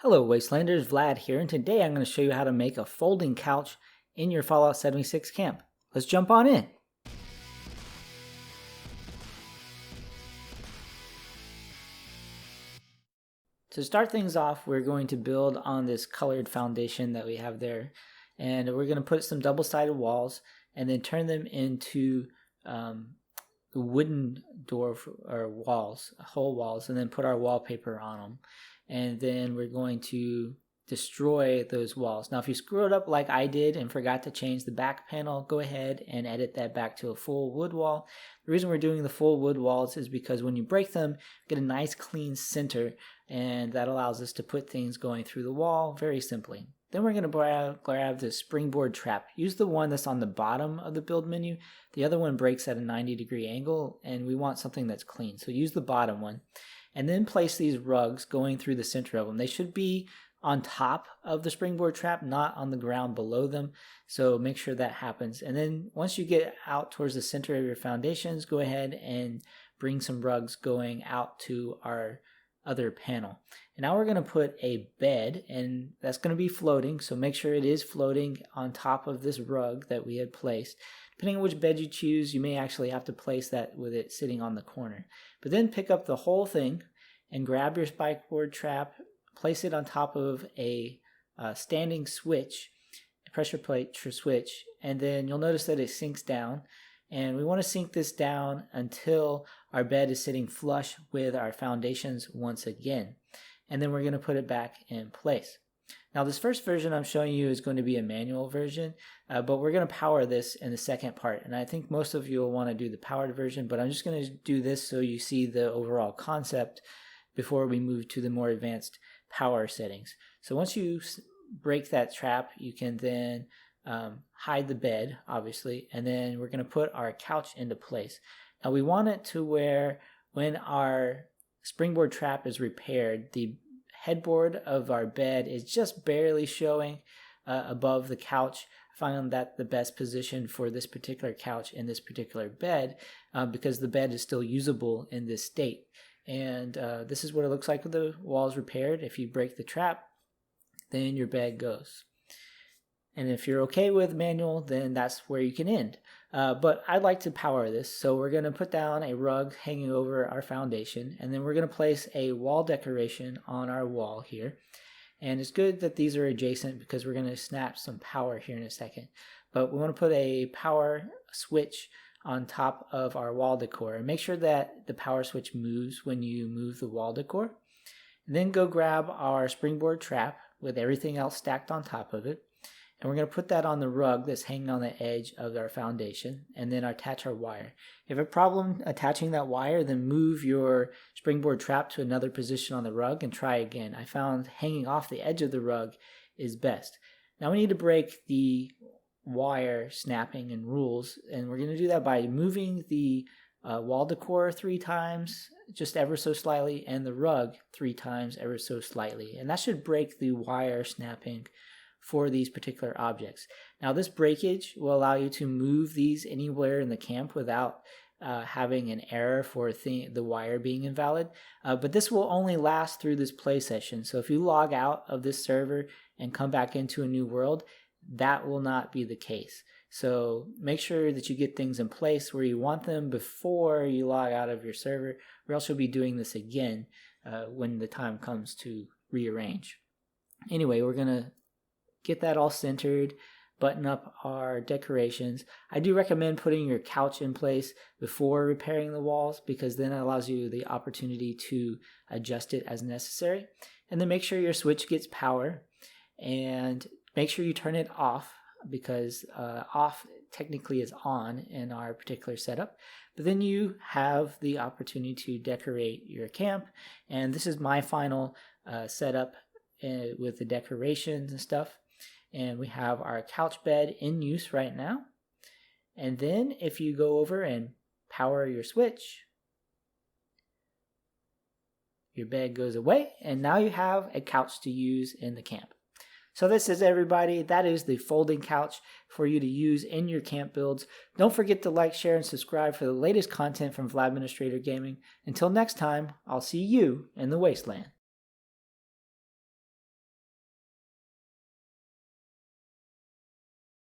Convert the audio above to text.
Hello Wastelanders, Vlad here, and today I'm going to show you how to make a folding couch in your Fallout 76 camp. Let's jump on in. To start things off, we're going to build on this colored foundation that we have there, and we're going to put some double-sided walls and then turn them into wooden door or walls, whole walls, and then put our wallpaper on them. And then we're going to destroy those walls. Now if you screw it up like I did and forgot to change the back panel, go ahead and edit that back to a full wood wall. The reason we're doing the full wood walls is because when you break them, get a nice clean center, and that allows us to put things going through the wall very simply. Then we're going to grab the springboard trap. Use the one that's on the bottom of the build menu. The other one breaks at a 90-degree angle, and we want something that's clean, so use the bottom one. And then place these rugs going through the center of them. They should be on top of the springboard trap, not on the ground below them. So make sure that happens. And then once you get out towards the center of your foundations, go ahead and bring some rugs going out to our other panel. And now we're going to put a bed, and that's going to be floating. So make sure it is floating on top of this rug that we had placed. Depending on which bed you choose, you may actually have to place that with it sitting on the corner. But then pick up the whole thing and grab your spikeboard trap, place it on top of a standing switch, a pressure plate switch, and then you'll notice that it sinks down. And we want to sink this down until our bed is sitting flush with our foundations once again. And then we're going to put it back in place. Now this first version I'm showing you is going to be a manual version, but we're going to power this in the second part. And I think most of you will want to do the powered version, but I'm just going to do this so you see the overall concept before we move to the more advanced power settings. So once you break that trap, you can then hide the bed, obviously, and then we're going to put our couch into place. Now we want it to where when our springboard trap is repaired, the headboard of our bed is just barely showing above the couch. I found that the best position for this particular couch in this particular bed because the bed is still usable in this state. And this is what it looks like with the walls repaired. If you break the trap, then your bed goes. And if you're okay with manual, then that's where you can end. But I'd like to power this, so we're going to put down a rug hanging over our foundation, and then we're going to place a wall decoration on our wall here. And it's good that these are adjacent because we're going to snap some power here in a second. But we want to put a power switch on top of our wall decor, and make sure that the power switch moves when you move the wall decor. And then go grab our springboard trap with everything else stacked on top of it. And we're going to put that on the rug that's hanging on the edge of our foundation, and then attach our wire. If you have a problem attaching that wire, then move your springboard trap to another position on the rug and try again. I found hanging off the edge of the rug is best. Now we need to break the wire snapping and rules, and we're going to do that by moving the wall decor 3 times, just ever so slightly, and the rug 3 times, ever so slightly. And that should break the wire snapping for these particular objects. Now this breakage will allow you to move these anywhere in the camp without having an error for the wire being invalid. But this will only last through this play session. So if you log out of this server and come back into a new world, that will not be the case. So make sure that you get things in place where you want them before you log out of your server, or else you'll be doing this again when the time comes to rearrange. Anyway, we're going to get that all centered, button up our decorations. I do recommend putting your couch in place before repairing the walls, because then it allows you the opportunity to adjust it as necessary. And then make sure your switch gets power, and make sure you turn it off, because off technically is on in our particular setup. But then you have the opportunity to decorate your camp, and this is my final setup with the decorations and stuff. And we have our couch bed in use right now. And then if you go over and power your switch, your bed goes away, and now you have a couch to use in the camp. So this is everybody. That is the folding couch for you to use in your camp builds. Don't forget to like, share, and subscribe for the latest content from Vladministrator Gaming. Until next time, I'll see you in the Wasteland.